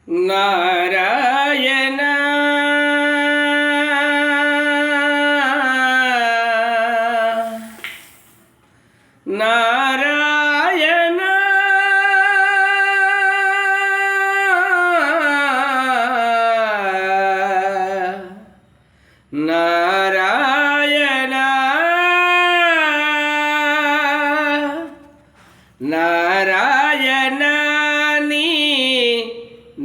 నారాయణ నారాయణ నారాయణ నారాయణ నీ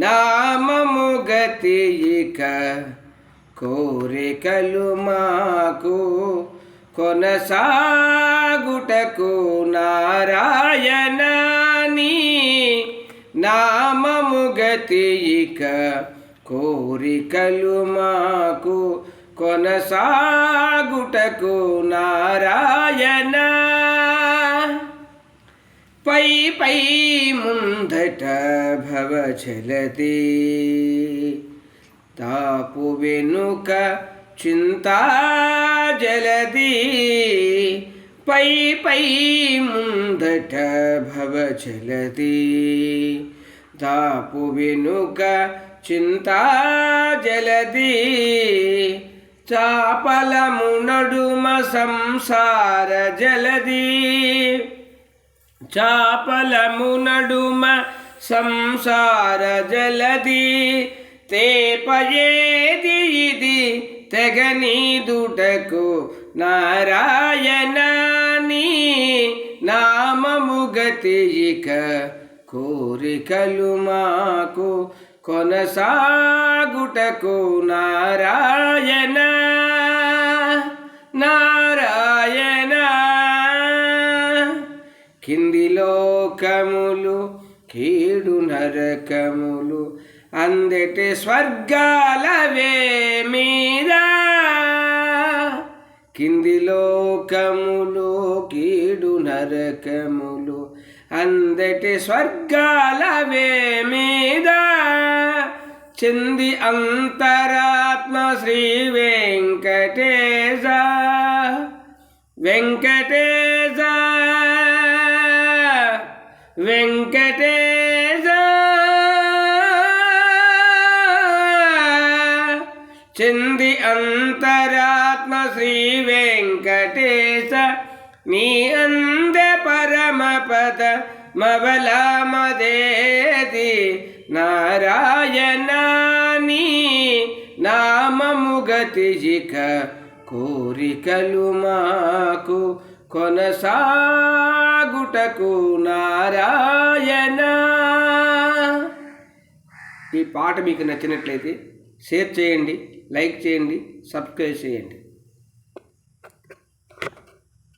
నామము గతి ఇక కోరికలు మాకు కొనసాగుటకు నారాయణ నీ నామము గతి ఇక కోరికలు మాకు కొనసాగుటకు నారాయణ పై పై ముందట భవచలతి తాపు వెనుక చింతా జలది పై పై ముందట భవచలతి తాపు వెనుక చింతా జలది చాపలము నడుమ సంసార జలది చాపలము నడుమ సంసార జలది తేపయేది ఇది తెగనీదుటకు నారాయణ నీ నామము గతి ఇక కోరికలు మాకు కొనసాగుటకు నారాయణ నారాయణ కింది లోకములు కీడు నరకములు అందటి స్వర్గాలవే మీద కింది లోకములు కీడు నరకములు అందటి స్వర్గాలవే మీద చెంది అంతరాత్మ శ్రీ వెంకటేశ వెంకటేశ వెంకటేశ చెంది అంతరాత్మ శ్రీ వెంకటేశ నీ అందే పరమ పద మవలామదేది నారాయణ నీ నామము గతి ఇక కోరికలు మాకు కొనసాగుటకు నారాయణ. ఈ పాట మీకు నచ్చినట్లయితే షేర్ చేయండి, లైక్ చేయండి, సబ్స్క్రైబ్ చేయండి.